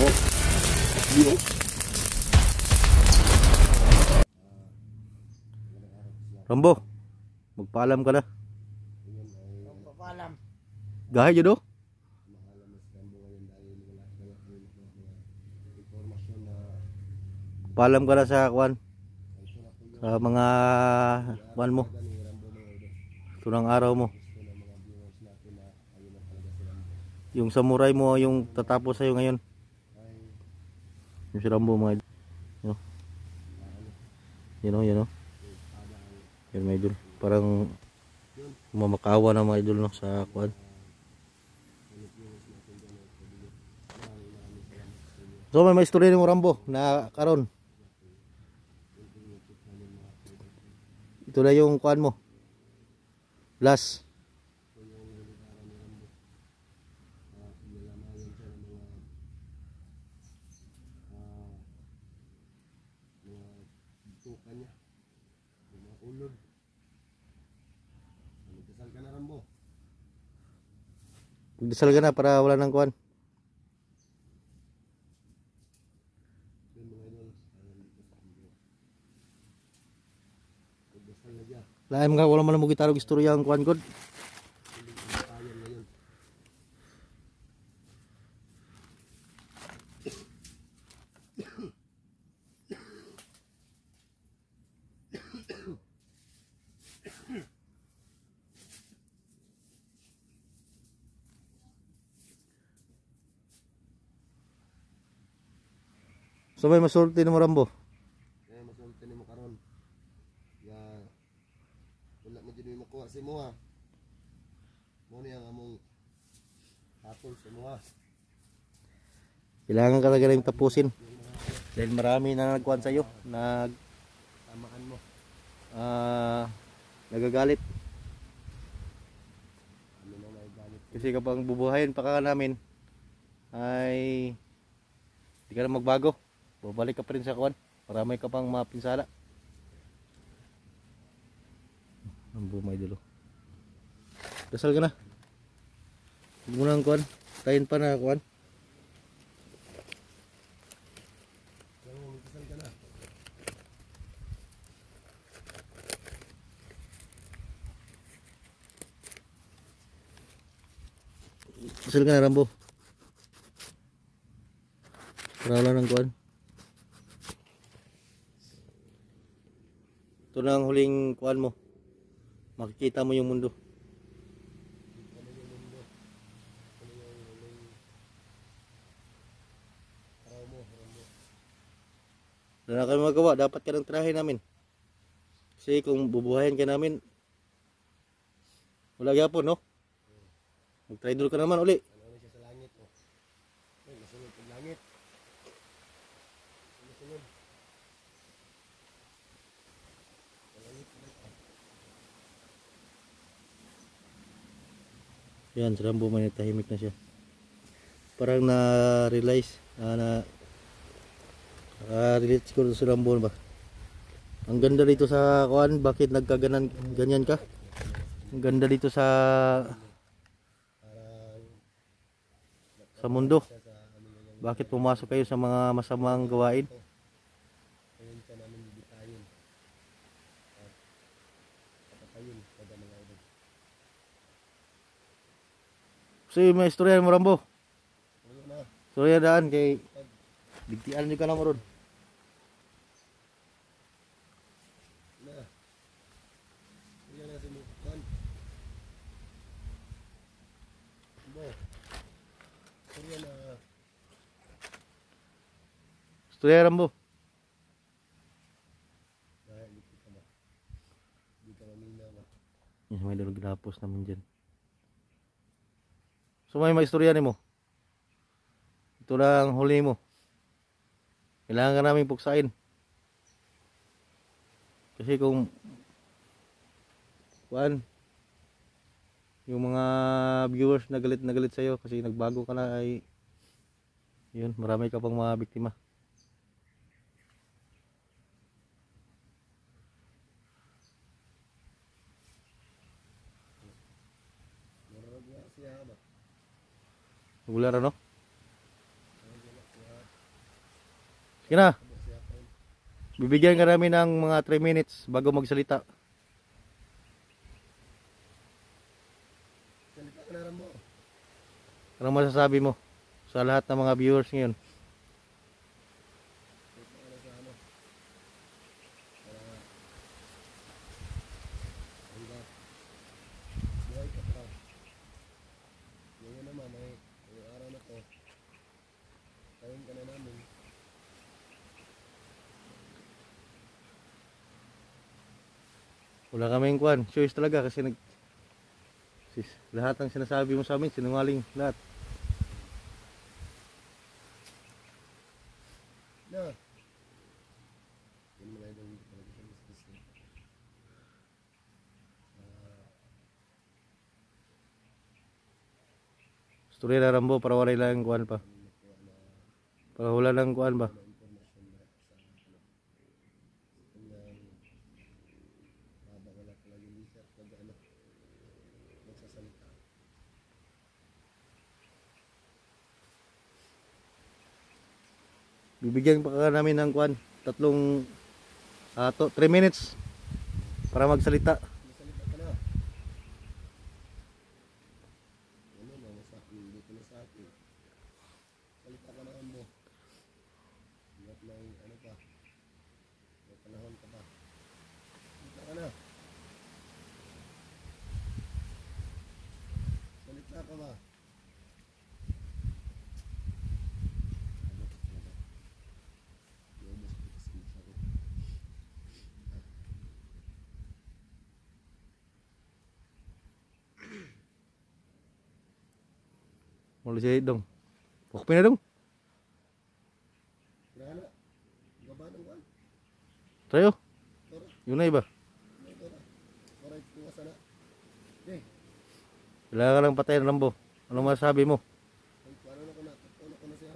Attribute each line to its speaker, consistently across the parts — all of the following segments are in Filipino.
Speaker 1: Oh, di oh. Rambo, magpaalam ka na.
Speaker 2: Magpapaalam.
Speaker 1: Gahay jud oh. Paalam ka na sa kwan. Sa mga kwan mo. Tunang araw mo. Yung samurai mo yung tatapos sa'yo ngayon. Yung si Rambo mga idol. Yun o. Yun mga idol. Parang mamakawa na mga idol no, sa kwan. So may istorya mo Rambo na karon. Ito na yung kwan mo. Last. Magdasal ka na para wala nang kuhan. Laim nga wala man mo gitarog istorya ang kuhan god. So may masulti ni mo Rambo.
Speaker 2: Masulti ni mo karon. Ya wala mo jud makuha si mo ha. Mo ni ang among hatol si mo ha.
Speaker 1: Kailangan ka talaga rin tapusin. Dahil marami na nagkuhan sa'yo.
Speaker 2: Tamaan mo.
Speaker 1: Nagagalit. Kasi kapag bubuhayin pa ka namin ay hindi ka na magbago. Babalik ka pa rin sa kuhan. Marami ka pang mapinsala. Ang bumay dulo. Dasal ka na. Huwag mo na ang kuhan. Tayin pa na kuhan. Dasal ka na Rambo. Para wala ng kuhan. Ito na ang huling kuhan mo. Makikita mo yung mundo. Wala na kami magawa. Dapat ka ng trahe namin. Kasi kung bubuhayin ka namin, wala gyapon no? Mag-tridor ka naman uli.
Speaker 2: Ano siya sa langit oh. Ay, masunod sa langit. Masunod.
Speaker 1: Yan, si Rambo may tahimik na siya. Parang na-realize, relate siguro si Rambo ba? Ang ganda dito sa kuan, bakit ganyan ka? Ang ganda dito sa mundo. Bakit pumasok kayo sa mga masamang gawain? Kasi may istorya mo Rambo. Istorya daan kay bigtian nyo ka na mo ron. Istorya Rambo. May dalog gilapos naman dyan. So may istorya ni mo. Ito lang huli mo. Kailangan ka namin puksain. Kasi kung yung mga viewers na galit sa'yo kasi nagbago ka na ay yun, marami ka pang mga biktima. Regular ano? Kina. Bibigyan ka namin ng mga 3 minutes bago magsalita.
Speaker 2: Salita ka na rin mo.
Speaker 1: Anong masasabi mo sa lahat ng mga viewers ngayon?
Speaker 2: Salita ka na sa ano. Para hanggat buhay ka pa. Ngayon naman ay ngayong araw na to. Tayin ka na namin.
Speaker 1: Wala kaming kuan, choice talaga kasi lahat ng sinasabi mo sa amin sinungaling lahat.
Speaker 2: Na. Yun mga idol, hindi talaga sa business niya.
Speaker 1: Story na Rambo para wala lang kuan pa. Para wala lang kuan ba?
Speaker 2: Na impormasyon na sa ano. Kanyang haba wala talaga research pag ano magsasalita.
Speaker 1: Bibigyan pa ka namin ng kuan, 3 minutes para magsalita.
Speaker 2: Masalita ka na. Ano na, dito na sa akin. Salita ka na mo. Hanggat may ano pa. May panahon ka pa. Salita ka na. Salita ka ba?
Speaker 1: Muli siya dong. Pukpi na dong.
Speaker 2: Kaya baba ng kwan.
Speaker 1: Tayo.
Speaker 2: Tora,
Speaker 1: Yun na iba.
Speaker 2: tora. Alright, tunga sana. Okay.
Speaker 1: Kailangan ka lang patayin Rambo. Anong masasabi mo?
Speaker 2: Ay, paano na ko na? Paano ko na siya?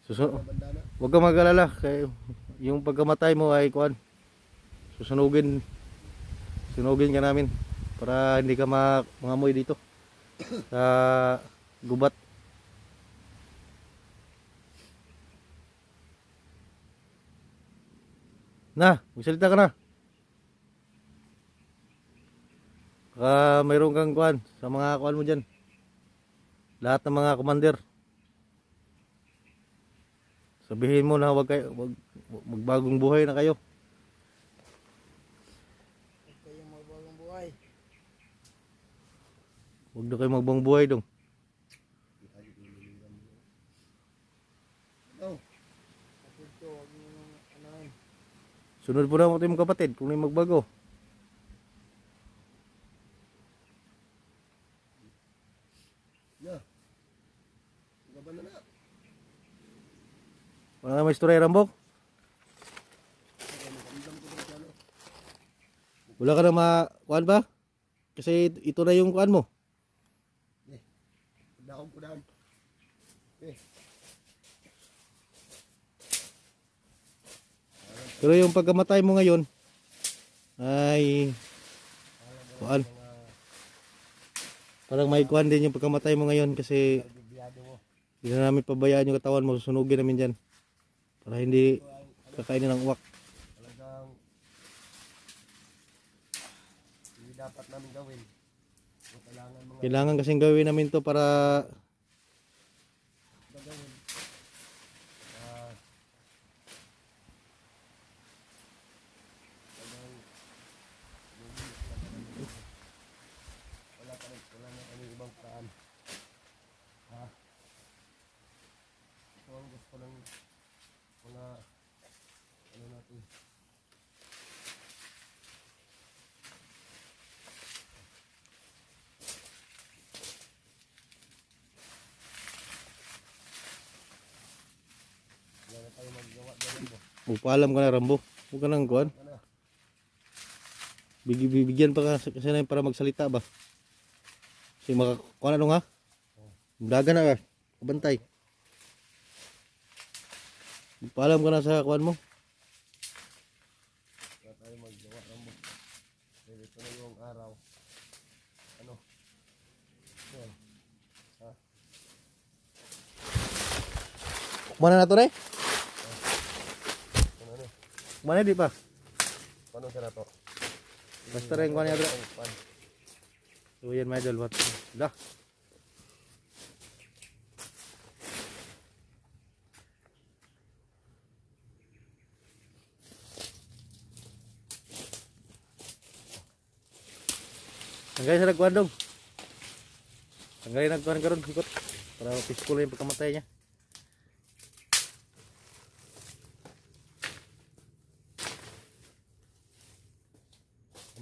Speaker 1: Susunod.
Speaker 2: Bandana.
Speaker 1: Huwag kang mag-alala. Kaya yung pagkamatay mo ay kuan. Susunugin. Sunugin ka namin. Para hindi ka mangamoy dito. Sa gubat. Na, magsalita ka na. Baka mayroon kang kuan sa mga kuan mo dyan. Lahat ng mga commander. Sabihin mo na wag magbagong buhay na kayo.
Speaker 3: Huwag kayong magbagong buhay.
Speaker 1: Huwag na kayo magbagong buhay dong.
Speaker 2: Oh,
Speaker 3: Kapag ko, huwag mo nang anahin.
Speaker 1: Sunod po na mo tayong kapatid kung may magbago.
Speaker 2: na. Baba na na.
Speaker 1: Wala na may istorya Rambo. Wala ka na kuan ba? Kasi ito na yung kuan mo.
Speaker 2: Daog ko daan.
Speaker 1: Pero yung pagkamatay mo ngayon ay kuan. Parang may kuan din yung pagkamatay mo ngayon kasi
Speaker 2: Bibiyado mo.
Speaker 1: hindi na namin pabayaan yung katawan mo. Susunugin namin dyan. Para hindi kakainin ng uwak.
Speaker 2: Talagang hindi dapat namin gawin. O kailangan mga
Speaker 1: Kailangan kasing gawin namin to para
Speaker 2: gagawin. Wala na kami ibang paraan. Ito ang gusto ng mga ano natin. Wala na tayo maggawa dyan mo.
Speaker 1: upaalam ka na Rambo. Huwag ka nang kuan.
Speaker 2: Ano?
Speaker 1: Bibigyan pa kasi namin para magsalita ba? Kasi makakuha na nung ha? Daga na ka. Kabantay. Paalam ka na sa kuan mo.
Speaker 2: Wala tayo maggawa ng mo. Dahil ito na yung araw. Ano? Yan. Ha?
Speaker 1: Mana na to na
Speaker 2: Ano ano?
Speaker 1: Mana di pa?
Speaker 2: Paano siya na to?
Speaker 1: Basta rin ko niya bro.
Speaker 2: Pan.
Speaker 1: So yan mga idol. Dah. Hanggang sa nagkuhan dong. Hanggang nagkuhan karon ikot. Para peaceful yung pagkamatay niya.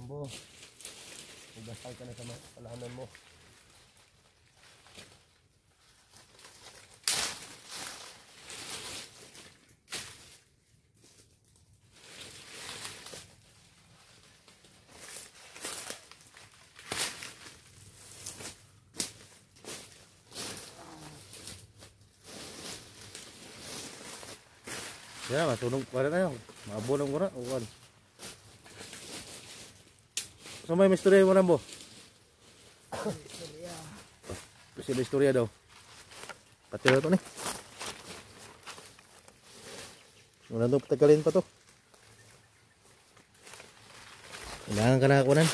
Speaker 2: Ambo. Magdasal ka na sa palahanan mo.
Speaker 1: Ya, masunog pa rin tayo. Mabunong ko na. Uwan. So may istorya mo Rambo?
Speaker 3: Istorya.
Speaker 1: Kasi may istorya daw. Pati na ito ni. Wala daw patagalin pa to. Kailangan ka na kunan.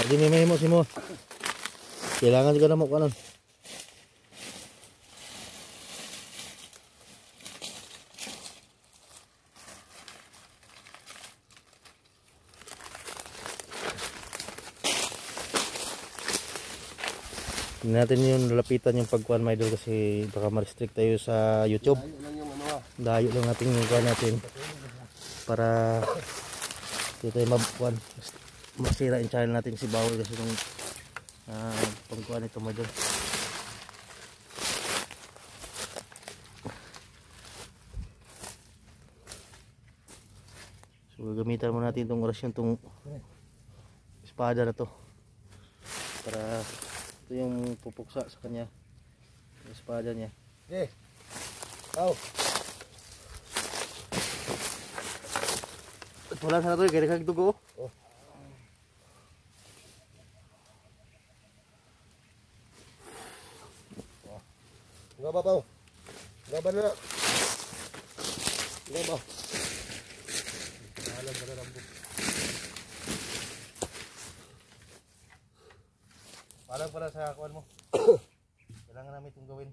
Speaker 1: Hindi may mo si mo. Kailangan ka na mo kunan. Hindi natin yung lalapitan yung pagkuhan mga idol kasi baka ma-restrict tayo sa YouTube.
Speaker 2: Ayun lang yung ano ah.
Speaker 1: Dayo lang natin yung kuhan natin para hindi tayo mabukuhan. Masira yung channel natin si Bawal kasi nung pagkuhan ito mga idol. So gagamitan mo natin itong orasyon, itong espada na to para ito yung pupuksa sa kanya yung espada niya.
Speaker 2: Okay. Tao.
Speaker 1: Wala sana to, kaya kagdugo.
Speaker 2: Oh. Nga ba pa? Nga ba na? Nga ba? Alam ba na Rambo?
Speaker 1: Palang pala sa kuhan mo. Kailangan namin itong gawin.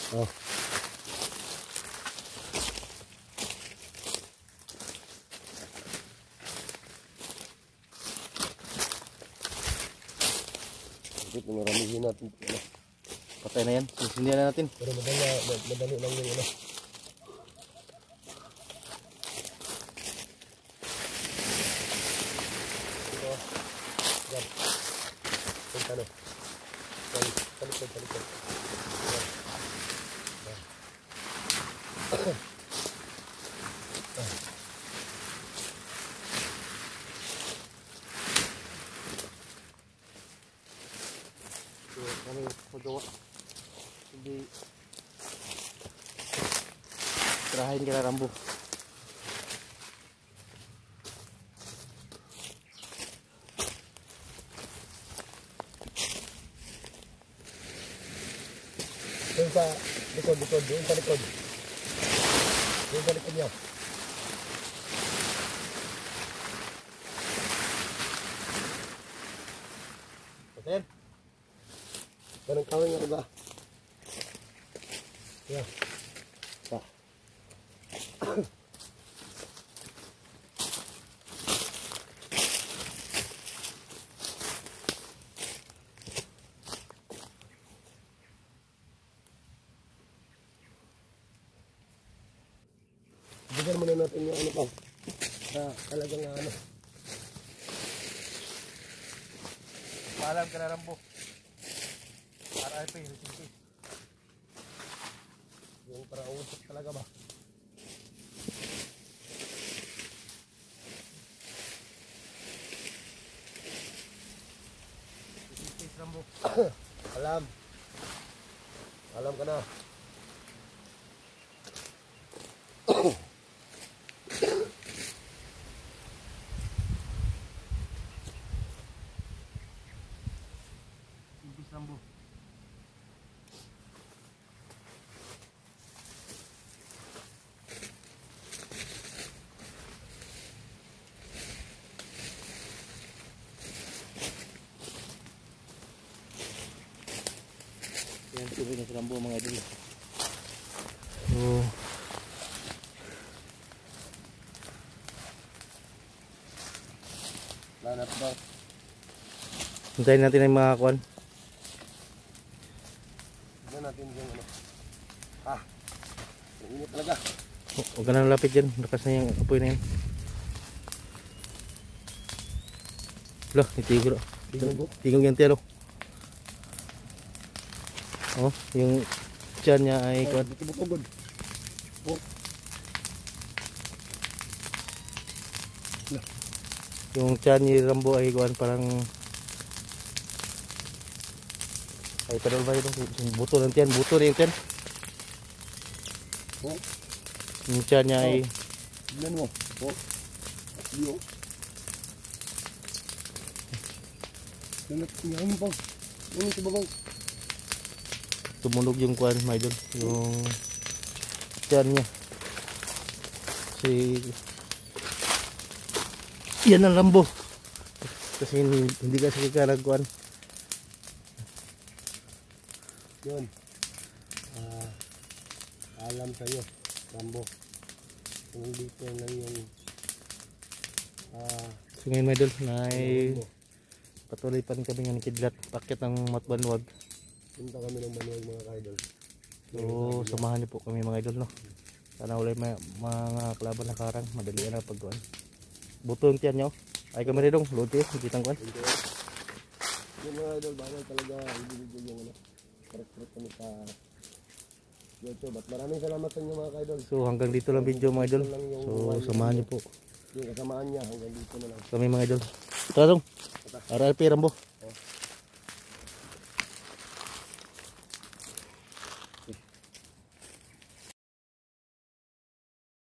Speaker 2: Oh. Ito maramihin natin. Ano.
Speaker 1: Patay na yan. Sisindihan na natin.
Speaker 2: Pero madali lang yung ano. Ito. Yan. Punta na. Talikod.
Speaker 1: So, kami magawa. Hindi tirahin ka na Rambo.
Speaker 2: Doon sa likod. Doon sa likod. Doon sa likod niya.
Speaker 1: Patin.
Speaker 2: Ganang kawin nga ba? Yan. Pa. Bigyan muna natin yung ano pa. Sa talagang ano.
Speaker 1: Paalam ka na Rambo. Para ito yung resinti.
Speaker 2: Yung para usok talaga ba?
Speaker 1: Rambo.
Speaker 2: Alam. Alam ka na.
Speaker 1: Ibis Rambo. Yan sila na si Rambo mga idol. So,
Speaker 2: Lanat daw.
Speaker 1: hintayin natin ang mga kuwan.
Speaker 2: Tignan natin yung ano. Ah. Ang init talaga.
Speaker 1: Huwag ka na lapit dyan. Lakas na yung apoy na yan. Loh, itigil. Tingog yung tiyalo. Oh, yung tiyan niya ay kuwan.
Speaker 2: Butubutugod. Oh.
Speaker 1: Yung tiyan ni Rambo ay kuwan parang ay padol ba ito? Yung buto ng tiyan. Buto na yung tiyan.
Speaker 2: Oh.
Speaker 1: Yung tiyan niya ay
Speaker 2: Tignan mo. Oh. Yo. Lanat yung pa. Yung sa babaw.
Speaker 1: tumunog yung kuwan mga idol. Yung tiyan niya. Kasi yan ang Rambo. Kasi hindi kasi ka nagkuhan.
Speaker 2: Yun. Alam sa'yo, Rambo. Kung dito lang yung
Speaker 1: So ngayon mga idol, na patuloy pa rin kami ng kidlat. Pakit ng Matbanwag.
Speaker 2: punta kami ng Manuel mga ka-idol.
Speaker 1: So samahan niyo po kami mga idol, no. Sana wala mga kalaban na karang. Madali na pagkuhan. Buto yung tiyan nyo. Ay kami rin dong. Luti. Kitang kuhan.
Speaker 2: Yung mga idol, bakit talaga hindi yung ano. Correct kami sa YouTube. At maraming salamat sa inyo mga ka-idol.
Speaker 1: So hanggang dito lang video mga idol. So samahan niyo po
Speaker 2: Yung kasamaan niya hanggang dito na lang.
Speaker 1: kami mga idol. Tara dong. RRP Rambo.